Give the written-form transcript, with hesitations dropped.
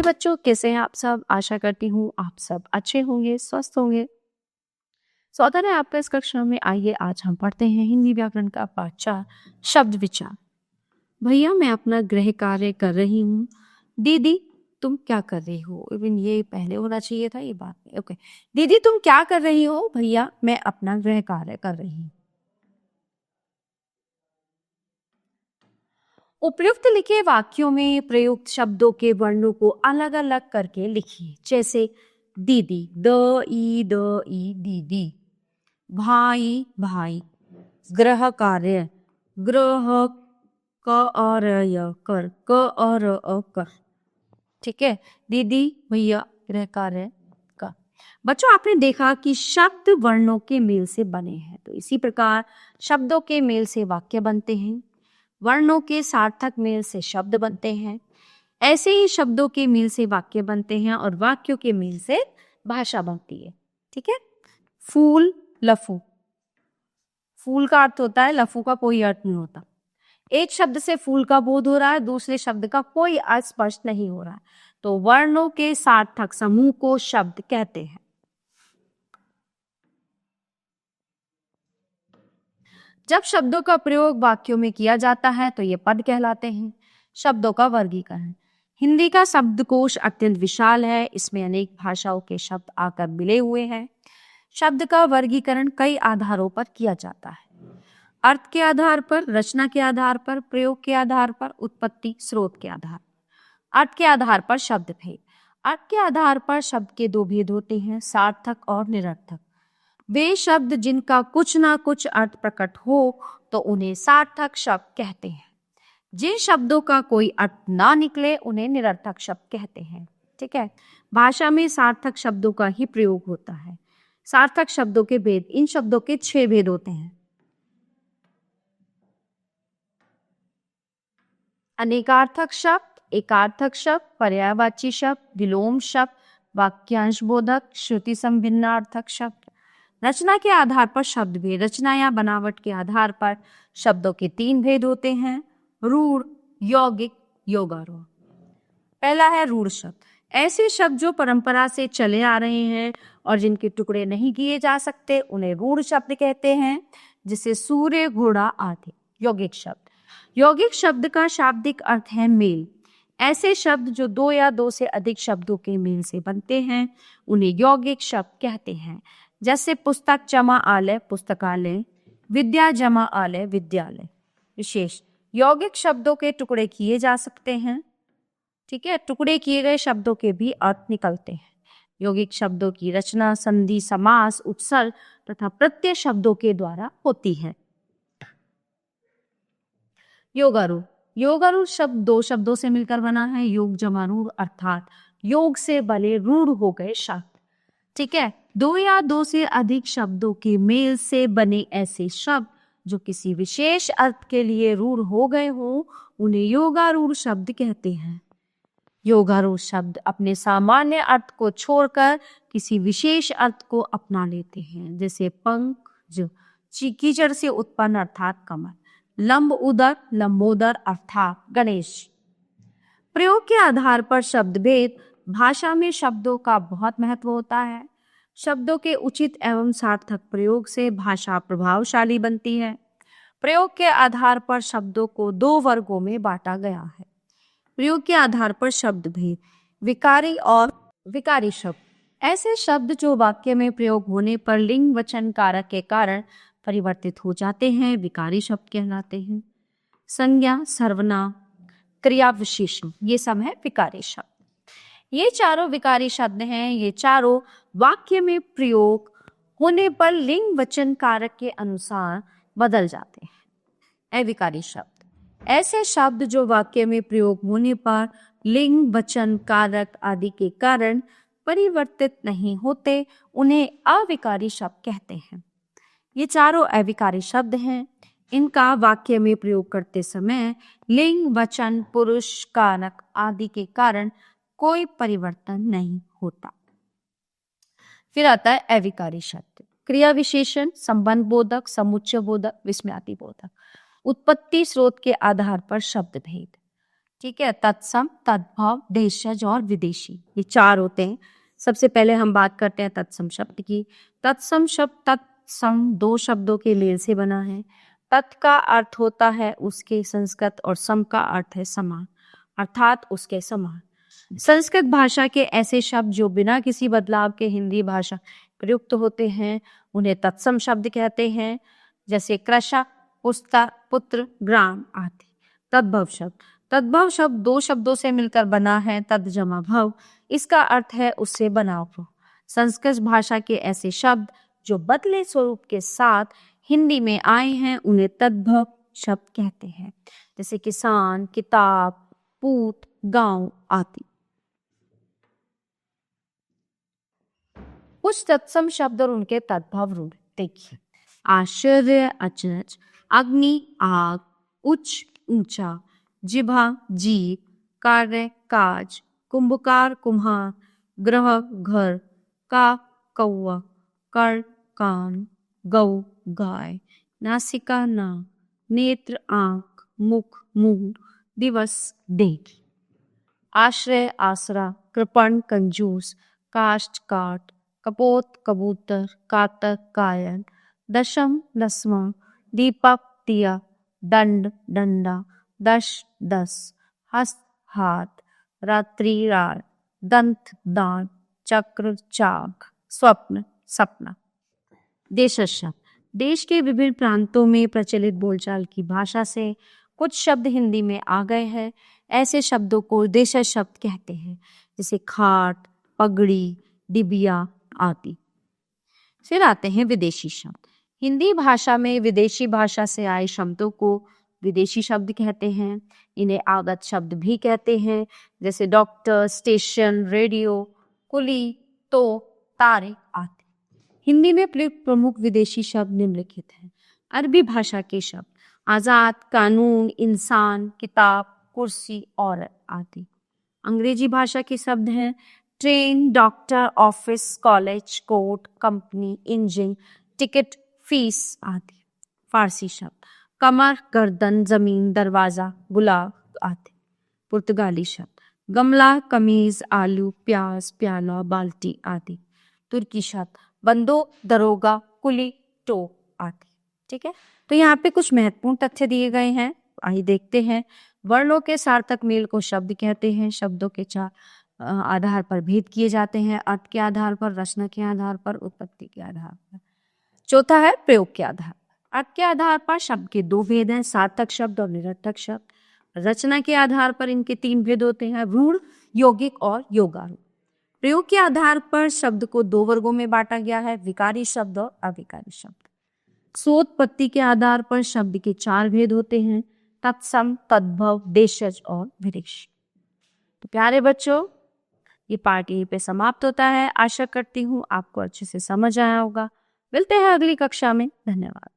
बच्चों, कैसे हैं आप सब? आशा करती हूँ आप सब अच्छे होंगे, स्वस्थ होंगे। स्वागत है आपका इस कक्षा में। आइए आज हम पढ़ते हैं हिंदी व्याकरण का पाठ 4 शब्द विचार। भैया मैं अपना गृह कार्य कर रही हूँ। दीदी तुम क्या कर रही हो? इवन ये पहले होना चाहिए था, ये बात में। ओके, दीदी तुम क्या कर रही हो? भैया मैं अपना गृह कार्य कर रही हूँ। उपयुक्त लिखे वाक्यों में प्रयुक्त शब्दों के वर्णों को अलग अलग करके लिखिए। जैसे दीदी, द ई दीदी। भाई भाई। गृह कार्य, गृह, क और य कर, क और अ कर। ठीक है, दीदी भैया गृह कार्य का। बच्चों आपने देखा कि शब्द वर्णों के मेल से बने हैं, तो इसी प्रकार शब्दों के मेल से वाक्य बनते हैं, वर्णों के सार्थक मेल से शब्द बनते हैं। ऐसे ही शब्दों के मेल से वाक्य बनते हैं और वाक्यों के मेल से भाषा बनती है। ठीक है, फूल, लफू। फूल का अर्थ होता है, लफू का कोई अर्थ नहीं होता। एक शब्द से फूल का बोध हो रहा है, दूसरे शब्द का कोई अर्थ स्पष्ट नहीं हो रहा है, तो वर्णों के सार्थक समूह को शब्द कहते हैं। जब शब्दों का प्रयोग वाक्यों में किया जाता है तो ये पद कहलाते हैं। शब्दों का वर्गीकरण। हिंदी का शब्दकोश अत्यंत विशाल है, इसमें अनेक भाषाओं के शब्द आकर मिले हुए हैं। शब्द का वर्गीकरण कई आधारों पर किया जाता है। अर्थ के आधार पर, रचना के आधार पर, प्रयोग के आधार पर, उत्पत्ति स्रोत के आधार पर। अर्थ के आधार पर शब्द भेद। अर्थ के आधार पर शब्द के दो भेद होते हैं, सार्थक और निरर्थक। वे शब्द जिनका कुछ ना कुछ अर्थ प्रकट हो तो उन्हें सार्थक शब्द कहते हैं। जिन शब्दों का कोई अर्थ ना निकले उन्हें निरर्थक शब्द कहते हैं। ठीक है, भाषा में सार्थक शब्दों का ही प्रयोग होता है। सार्थक शब्दों के भेद, इन शब्दों के 6 भेद होते हैं। अनेकार्थक शब्द, एकार्थक शब्द, पर्यायवाची शब्द, विलोम शब्द, वाक्यांश बोधक, श्रुति संभिन्नार्थक शब्द। रचना के आधार पर शब्द भेद। रचना या बनावट के आधार पर शब्दों के 3 भेद होते हैं, रूढ़, यौगिक, योगारूढ़। पहला है रूढ़ शब्द। ऐसे शब्द जो परंपरा से चले आ रहे हैं और जिनके टुकड़े नहीं किए जा सकते उन्हें रूढ़ शब्द कहते हैं, जिसे सूर्य, घोड़ा आदि। यौगिक शब्द। यौगिक शब्द का शाब्दिक अर्थ है मेल। ऐसे शब्द जो 2 या 2 से अधिक शब्दों के मेल से बनते हैं उन्हें यौगिक शब्द कहते हैं। जैसे पुस्तक जमा आलय, पुस्तकालय, विद्या जमा आलय, विद्यालय। विशेष यौगिक शब्दों के टुकड़े किए जा सकते हैं। ठीक है, टुकड़े किए गए शब्दों के भी अर्थ निकलते हैं। यौगिक शब्दों की रचना संधि, समास, उपसर्ग तथा प्रत्यय शब्दों के द्वारा होती है। योगारूढ़। योगारूढ़ शब्द 2 शब्दों से मिलकर बना है, योग जमा रूढ़, अर्थात योग से बने रूढ़ हो गए शब्द। ठीक है, 2 या 2 से अधिक शब्दों के मेल से बने ऐसे शब्द जो किसी विशेष अर्थ के लिए रूढ़ हो गए हो उन्हें योगारूढ़ शब्द कहते हैं। योगारूढ़ शब्द अपने सामान्य अर्थ को छोड़कर किसी विशेष अर्थ को अपना लेते हैं। जैसे पंख, जो कीचड़ से उत्पन्न अर्थात कमल। लंब उदर, लंबोदर अर्थात गणेश। प्रयोग के आधार पर शब्द भेद। भाषा में शब्दों का बहुत महत्व होता है। शब्दों के उचित एवं सार्थक प्रयोग से भाषा प्रभावशाली बनती है। प्रयोग के आधार पर शब्दों को 2 वर्गों में बांटा गया है। प्रयोग के आधार पर शब्द भेद। विकारी और विकारी शब्द। ऐसे शब्द जो वाक्य में प्रयोग होने पर लिंग वचन कारक के कारण परिवर्तित हो जाते हैं, विकारी शब्द कहलाते हैं। संज्ञा, सर्वनाम, क्रिया विशेषण, ये सब है विकारी शब्द। ये चारों विकारी शब्द हैं। ये चारों वाक्य में प्रयोग होने पर लिंग वचन कारक के अनुसार बदल जाते हैं। अविकारी शब्द। ऐसे शब्द जो वाक्य में प्रयोग होने पर लिंग वचन कारक आदि के कारण परिवर्तित नहीं होते उन्हें अविकारी शब्द कहते हैं। ये चारों अविकारी शब्द हैं। इनका वाक्य में प्रयोग करते समय लिंग वचन पुरुष कारक आदि के कारण कोई परिवर्तन नहीं होता। फिर आता है अविकारी शब्द। क्रिया विशेषण, संबंध बोधक, समुच्चय बोधक, विस्मयादि बोधक। उत्पत्ति स्रोत के आधार पर शब्द भेद। ठीक है, तत्सम, तद्भव, देशज और विदेशी, ये 4 होते हैं। सबसे पहले हम बात करते हैं तत्सम शब्द की। तत्सम शब्द तत्सम 2 शब्दों के मेल से बना है। तत् का अर्थ होता है उसके संस्कृत और सम का अर्थ है समान, अर्थात उसके समान। संस्कृत भाषा के ऐसे शब्द जो बिना किसी बदलाव के हिंदी भाषा प्रयुक्त होते हैं उन्हें तत्सम शब्द कहते हैं, जैसे कृषक, पुस्तक, पुत्र, ग्राम आदि। तद्भव शब्द 2 शब्दों से मिलकर बना है, तद जमा भव, इसका अर्थ है उससे बना हुआ। संस्कृत भाषा के ऐसे शब्द जो बदले स्वरूप के साथ हिंदी में आए हैं उन्हें तद्भव शब्द कहते हैं, जैसे किसान, किताब, पूत, गांव आदि। कुछ तत्सम शब्द और उनके तद्भव रूप देखिए। आश्चर्य, अचरज, अग्नि, आग, उच्च, ऊंचा, जिभा, जीभ, कार्य, काज, कुंभकार, कुम्हार, ग्रह, घर, का, कौवा, कर, कान, गौ, गाय, नासिका, नाक, नेत्र, आंख, मुख, मुंह, दिवस, देह। आश्रय, आसरा, कृपण, कंजूस, काष्ठ, काट, कपोत, कबूतर, कातक, कायन, दशम, दसवां, दीपक, दिया, दंड, डंडा, दश, दस, हस्त, हाथ, रात्रि, रात, दंत, दांत, चक्र, चाक, स्वप्न, सपना। देशज, देश के विभिन्न प्रांतों में प्रचलित बोलचाल की भाषा से कुछ शब्द हिंदी में आ गए हैं। ऐसे शब्दों को देशज शब्द कहते हैं, जैसे खाट, पगड़ी, डिबिया आदि। फिर आते हैं विदेशी शब्द। हिंदी भाषा में विदेशी भाषा से आए शब्दों को विदेशी शब्द कहते हैं। इन्हें आगत शब्द भी कहते हैं, जैसे डॉक्टर, स्टेशन, रेडियो, कुली, तो, तारे आदि। हिंदी में प्रयुक्त प्रमुख विदेशी शब्द निम्नलिखित हैं। अरबी भाषा के शब्द आजाद, कानून, इंसान, किताब, कुर्सी, औरत आदि। अंग्रेजी भाषा के शब्द हैं train, doctor, office, college, court, company, engine, ticket, fees आदि। फारसी शब्द कमर, गर्दन, जमीन, दरवाजा, गुलाब आदि। पुर्तगाली शब्द गमला, कमीज, आलू, प्याज, प्याला, बाल्टी आदि। तुर्की शब्द बंदूक, दरोगा, कुली, टोप आदि। ठीक है, तो यहाँ पे कुछ महत्वपूर्ण तथ्य दिए गए हैं, आइए देखते हैं। वर्णों के सार्थक मेल को शब्द कहते हैं। शब्दों के 4 आधार पर भेद किए जाते हैं, अर्थ के आधार पर, रचना के आधार पर, उत्पत्ति के आधार पर। चौथा है प्रयोग के आधार पर। अर्थ के आधार पर शब्द के 2 भेद हैं, सार्थक शब्द और निरर्थक शब्द। रचना के आधार पर इनके 3 भेद होते हैं, रूढ़, यौगिक और योगारूढ़। प्रयोग के आधार पर शब्द को 2 वर्गों में बांटा गया है, विकारी शब्द और अविकारी शब्द। सोत्पत्ति के आधार पर शब्द के 4 भेद होते हैं, तत्सम, तद्भव, देशज और विदेशी। तो प्यारे बच्चों, ये पार्ट यहीं पे समाप्त होता है। आशा करती हूँ आपको अच्छे से समझ आया होगा। मिलते हैं अगली कक्षा में। धन्यवाद।